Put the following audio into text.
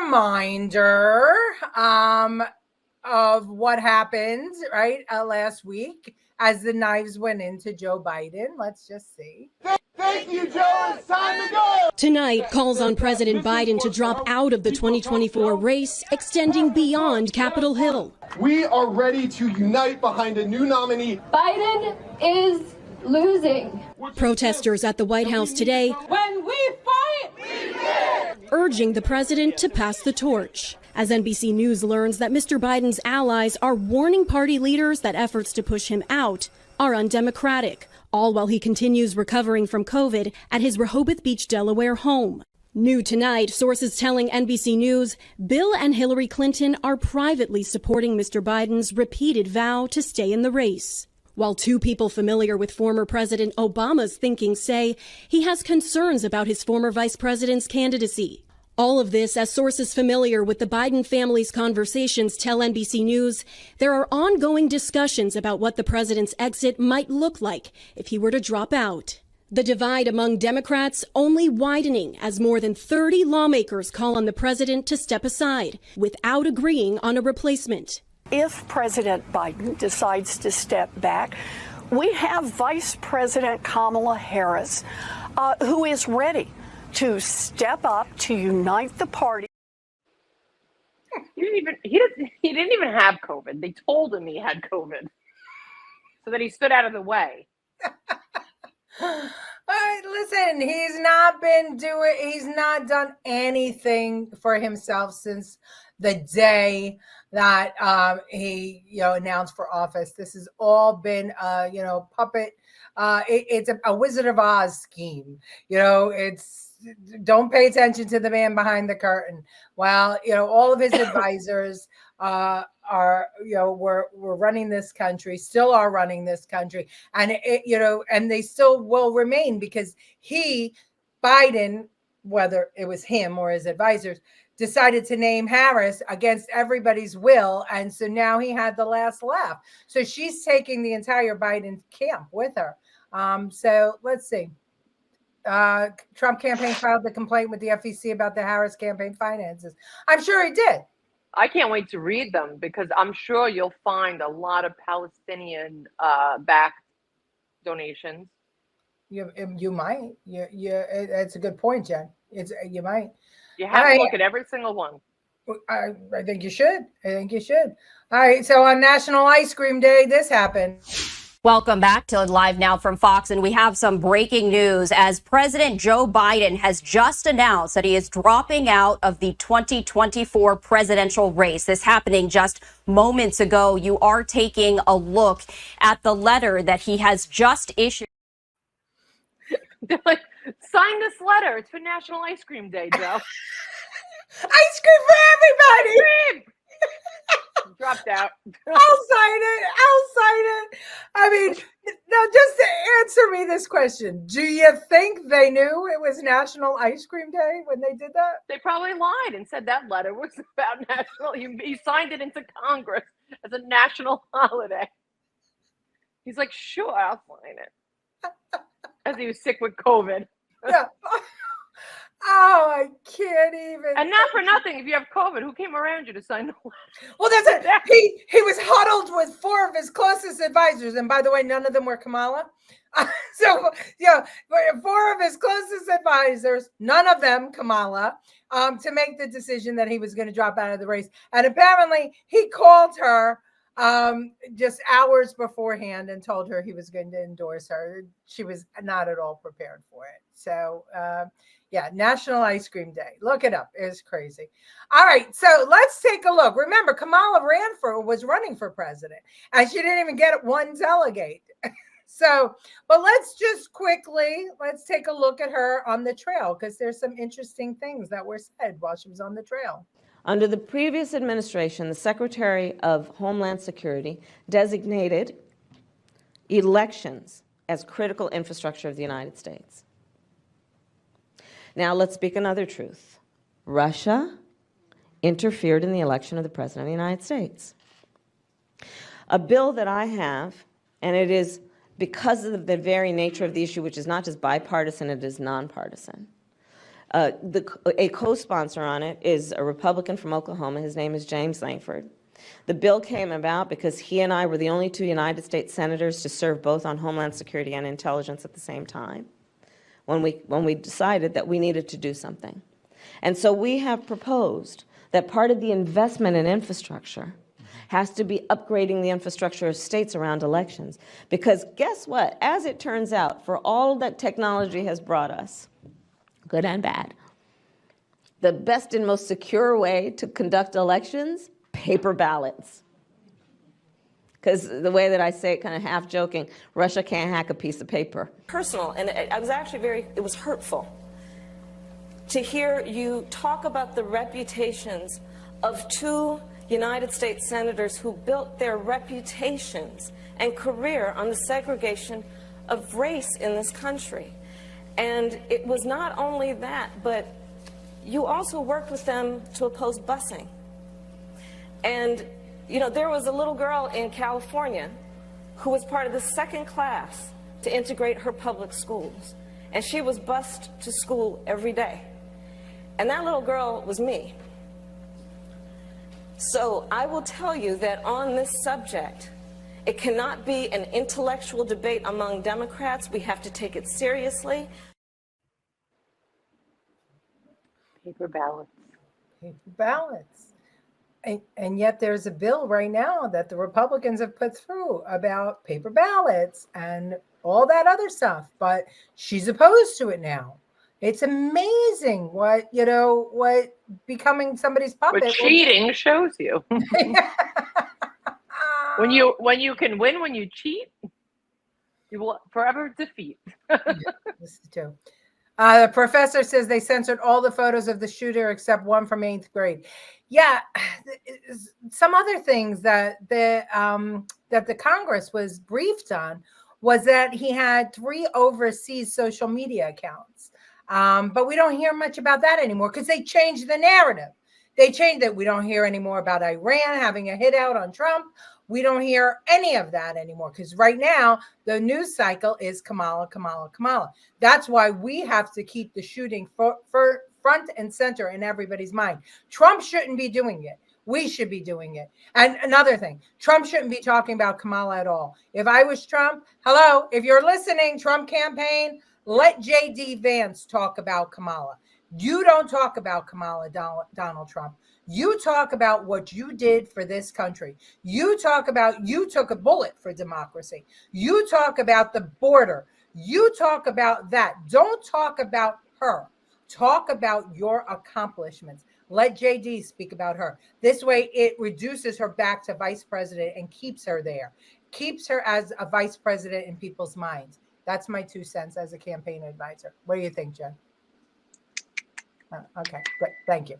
reminder of what happened, right, last week as the knives went into Joe Biden. Let's just see. Thank you, Joe. It's time to go. Tonight calls on President Biden to drop out of the 2024 race, extending beyond Capitol Hill. We are ready to unite behind a new nominee. Biden is losing. Protesters at the White House today, When we fight, we win. urging the president to pass the torch. As NBC News learns that Mr. Biden's allies are warning party leaders that efforts to push him out are undemocratic, all while he continues recovering from COVID at his Rehoboth Beach, Delaware home. New tonight, sources telling NBC News Bill and Hillary Clinton are privately supporting Mr. Biden's repeated vow to stay in the race. While two people familiar with former President Obama's thinking say he has concerns about his former vice president's candidacy. All of this as sources familiar with the Biden family's conversations tell NBC News there are ongoing discussions about what the president's exit might look like if he were to drop out. The divide among Democrats only widening as more than 30 lawmakers call on the president to step aside without agreeing on a replacement. If President Biden decides to step back, we have Vice President Kamala Harris, who is ready to step up to unite the party. He didn't even have COVID. They told him he had COVID, so that he stood out of the way. Listen, he's not done anything for himself since the day that he announced for office. This has all been puppet. It's a Wizard of Oz scheme. It's don't pay attention to the man behind the curtain. Well, all of his advisors were running this country, still are running this country, and and they still will remain because Biden, whether it was him or his advisors, decided to name Harris against everybody's will, and so now he had the last laugh. So she's taking the entire Biden camp with her. So let's see. Trump campaign filed the complaint with the FEC about the Harris campaign finances. I'm sure he did. I can't wait to read them because I'm sure you'll find a lot of Palestinian backed donations. You might. It's a good point, Jen. You might. You have to look at every single one. I think you should. All right. So on National Ice Cream Day, this happened. Welcome back to Live Now from Fox, and we have some breaking news as President Joe Biden has just announced that he is dropping out of the 2024 presidential race. This happening just moments ago. You are taking a look at the letter that he has just issued. They're like, sign this letter. It's for National Ice Cream Day, Joe. Ice cream for everybody. Ice cream! Dropped out. I'll sign it. I mean, now just to answer me this question, do you think they knew it was National Ice Cream Day when they did that? They probably lied and said that letter was about national. He signed it into Congress as a national holiday. He's like, sure, I'll sign it. As he was sick with COVID. Yeah. Oh, I can't even. And not for nothing, if you have COVID, who came around you to sign the letter? Well, that's it. He was huddled with four of his closest advisors, and by the way, none of them were Kamala. Four of his closest advisors, none of them Kamala, to make the decision that he was going to drop out of the race. And apparently, he called her just hours beforehand and told her he was going to endorse her. She was not at all prepared for it. So, National Ice Cream Day. Look it up. It's crazy. All right. So let's take a look. Remember, Kamala was running for president, and she didn't even get one delegate. But let's take a look at her on the trail, because there's some interesting things that were said while she was on the trail. Under the previous administration, the Secretary of Homeland Security designated elections as critical infrastructure of the United States. Now let's speak another truth. Russia interfered in the election of the President of the United States. A bill that I have, and it is because of the very nature of the issue, which is not just bipartisan, it is nonpartisan. A co-sponsor on it is a Republican from Oklahoma. His name is James Langford. The bill came about because he and I were the only two United States senators to serve both on Homeland Security and Intelligence at the same time when we decided that we needed to do something. And so we have proposed that part of the investment in infrastructure has to be upgrading the infrastructure of states around elections. Because guess what? As it turns out, for all that technology has brought us, good and bad, the best and most secure way to conduct elections, paper ballots. Because the way that I say it, kind of half joking, Russia can't hack a piece of paper. Personal, and I was actually it was hurtful to hear you talk about the reputations of two United States senators who built their reputations and career on the segregation of race in this country. And it was not only that, but you also worked with them to oppose busing. And, you know, there was a little girl in California who was part of the second class to integrate her public schools. And she was bused to school every day. And that little girl was me. So I will tell you that on this subject, it cannot be an intellectual debate among Democrats. We have to take it seriously. Paper ballots. Paper ballots. And yet there's a bill right now that the Republicans have put through about paper ballots and all that other stuff. But she's opposed to it now. It's amazing what becoming somebody's puppet. What cheating shows you. When you can win when you cheat, you will forever defeat. This is true. The professor says they censored all the photos of the shooter except one from 8th grade. Yeah, some other things that the Congress was briefed on was that he had 3 overseas social media accounts. But we don't hear much about that anymore because they changed the narrative. They changed it. We don't hear anymore about Iran having a hit out on Trump. We don't hear any of that anymore because right now the news cycle is Kamala, Kamala, Kamala. That's why we have to keep the shooting for front and center in everybody's mind. Trump shouldn't be doing it. We should be doing it. And another thing, Trump shouldn't be talking about Kamala at all. If I was Trump, hello, if you're listening, Trump campaign, let J.D. Vance talk about Kamala. You don't talk about Kamala, Donald Trump. You talk about what you did for this country. You talk about you took a bullet for democracy. You talk about the border. You talk about that. Don't talk about her. Talk about your accomplishments. Let JD speak about her. This way, it reduces her back to vice president and keeps her there. Keeps her as a vice president in people's minds. That's my 2 cents as a campaign advisor. What do you think, Jen? Okay, great. Thank you.